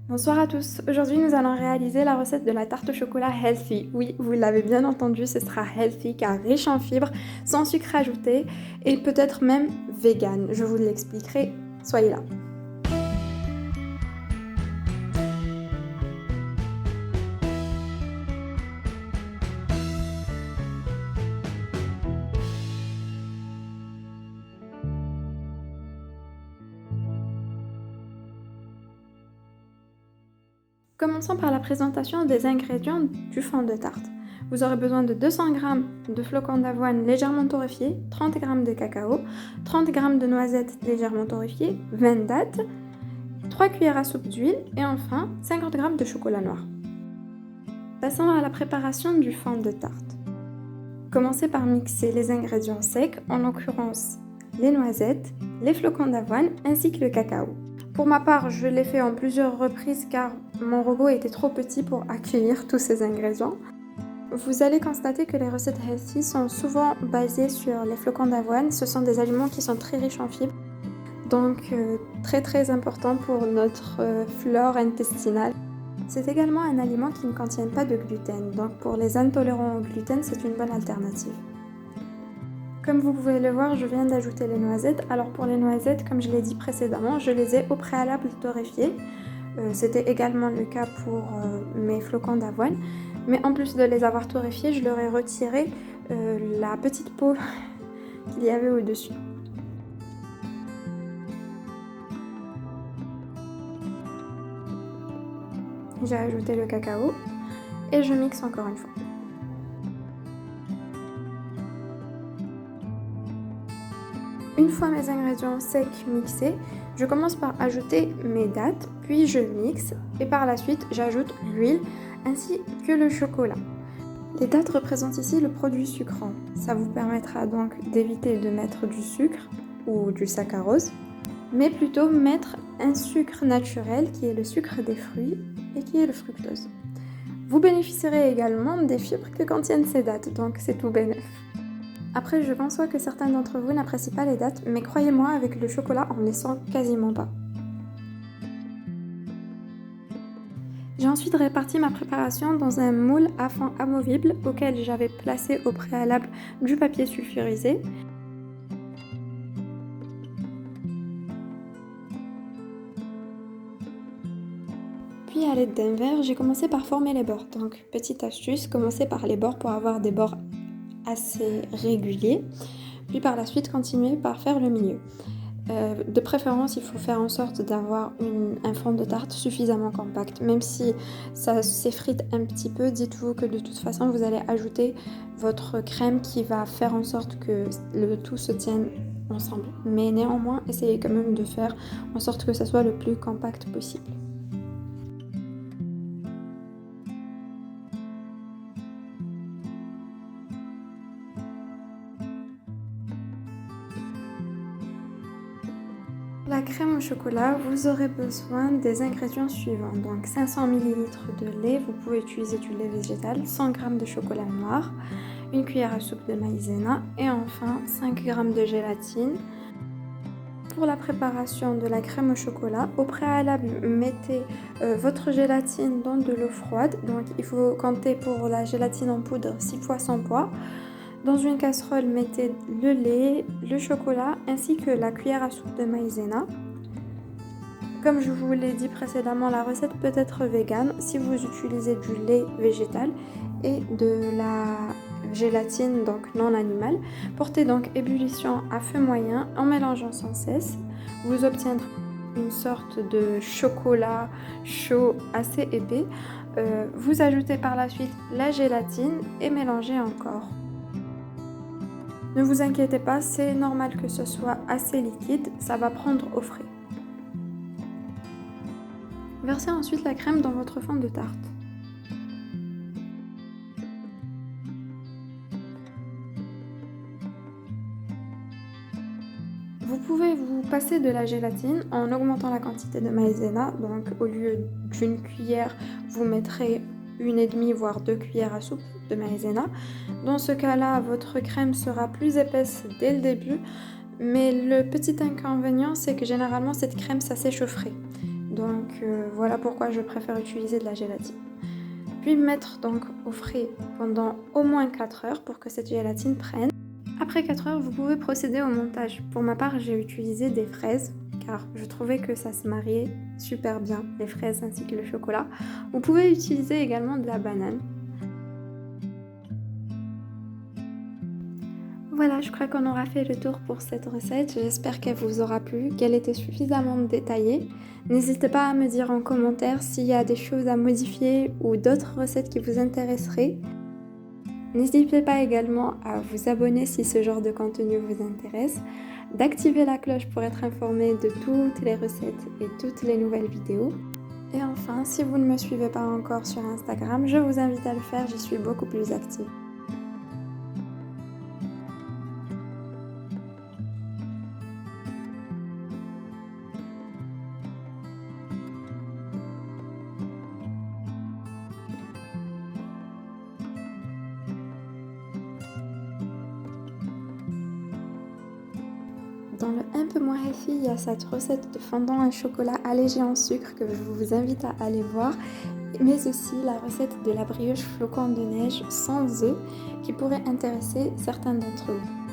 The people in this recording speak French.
Bonsoir à tous. Aujourd'hui, nous allons réaliser la recette de la tarte au chocolat healthy. Oui, vous l'avez bien entendu, ce sera healthy car riche en fibres, sans sucre ajouté et peut-être même vegan. Je vous l'expliquerai. Soyez là. Commençons par la présentation des ingrédients du fond de tarte. Vous aurez besoin de 200 g de flocons d'avoine légèrement torréfiés, 30 g de cacao, 30 g de noisettes légèrement torréfiées, 20 dattes, 3 cuillères à soupe d'huile et enfin 50 g de chocolat noir. Passons à la préparation du fond de tarte. Commencez par mixer les ingrédients secs, en l'occurrence les noisettes, les flocons d'avoine ainsi que le cacao. Pour ma part, je l'ai fait en plusieurs reprises car mon robot était trop petit pour accueillir tous ces ingrédients. Vous allez constater que les recettes healthy sont souvent basées sur les flocons d'avoine. Ce sont des aliments qui sont très riches en fibres, donc très important pour notre flore intestinale. C'est également un aliment qui ne contient pas de gluten, donc pour les intolérants au gluten, c'est une bonne alternative. Comme vous pouvez le voir, je viens d'ajouter les noisettes. Alors pour les noisettes, comme je l'ai dit précédemment, je les ai au préalable torréfiées. C'était également le cas pour mes flocons d'avoine. Mais en plus de les avoir torréfiés, je leur ai retiré la petite peau qu'il y avait au-dessus. J'ai ajouté le cacao et je mixe encore une fois. Une fois mes ingrédients secs mixés, je commence par ajouter mes dattes, puis je mixe et par la suite j'ajoute l'huile ainsi que le chocolat. Les dattes représentent ici le produit sucrant. Ça vous permettra donc d'éviter de mettre du sucre ou du saccharose, mais plutôt mettre un sucre naturel qui est le sucre des fruits et qui est le fructose. Vous bénéficierez également des fibres que contiennent ces dattes, donc c'est tout bénef. Après, je conçois que certains d'entre vous n'apprécient pas les dattes, mais croyez-moi, avec le chocolat, on ne les sent quasiment pas. J'ai ensuite réparti ma préparation dans un moule à fond amovible auquel j'avais placé au préalable du papier sulfurisé. Puis à l'aide d'un verre, j'ai commencé par former les bords. Donc, petite astuce, commencez par les bords pour avoir des bords assez régulier, puis par la suite continuer par faire le milieu. De préférence, il faut faire en sorte d'avoir un fond de tarte suffisamment compact. Même si ça s'effrite un petit peu, dites-vous que de toute façon vous allez ajouter votre crème qui va faire en sorte que le tout se tienne ensemble. Mais néanmoins, essayez quand même de faire en sorte que ça soit le plus compact possible. La crème au chocolat, vous aurez besoin des ingrédients suivants. Donc 500 ml de lait, vous pouvez utiliser du lait végétal, 100 g de chocolat noir, une cuillère à soupe de maïzena et enfin 5 g de gélatine. Pour la préparation de la crème au chocolat, au préalable, mettez votre gélatine dans de l'eau froide. Donc il faut compter pour la gélatine en poudre 6 fois son poids. Dans une casserole, mettez le lait, le chocolat ainsi que la cuillère à soupe de maïzena. Comme je vous l'ai dit précédemment, la recette peut être végane si vous utilisez du lait végétal et de la gélatine donc non animale. Portez donc ébullition à feu moyen en mélangeant sans cesse. Vous obtiendrez une sorte de chocolat chaud assez épais. Vous ajoutez par la suite la gélatine et mélangez encore. Ne vous inquiétez pas, c'est normal que ce soit assez liquide, ça va prendre au frais. Versez ensuite la crème dans votre fond de tarte. Vous pouvez vous passer de la gélatine en augmentant la quantité de maïzena, donc au lieu d'une cuillère, vous mettrez 1,5 voire 2 cuillères à soupe de maïzena. Dans ce cas-là, votre crème sera plus épaisse dès le début, mais le petit inconvénient, c'est que généralement cette crème, ça s'échaufferait. Donc voilà pourquoi je préfère utiliser de la gélatine. Puis mettre donc au frais pendant au moins 4 heures pour que cette gélatine prenne. Après 4 heures, vous pouvez procéder au montage. Pour ma part, j'ai utilisé des fraises car je trouvais que ça se mariait super bien, les fraises ainsi que le chocolat. Vous pouvez utiliser également de la banane. Voilà, je crois qu'on aura fait le tour pour cette recette. J'espère qu'elle vous aura plu, qu'elle était suffisamment détaillée. N'hésitez pas à me dire en commentaire s'il y a des choses à modifier ou d'autres recettes qui vous intéresseraient. N'hésitez pas également à vous abonner si ce genre de contenu vous intéresse, d'activer la cloche pour être informé de toutes les recettes et toutes les nouvelles vidéos. Et enfin, si vous ne me suivez pas encore sur Instagram, je vous invite à le faire, j'y suis beaucoup plus active. Dans le un peu moins healthy, il y a cette recette de fondant à chocolat allégé en sucre que je vous invite à aller voir, mais aussi la recette de la brioche flocon de neige sans œufs qui pourrait intéresser certains d'entre vous.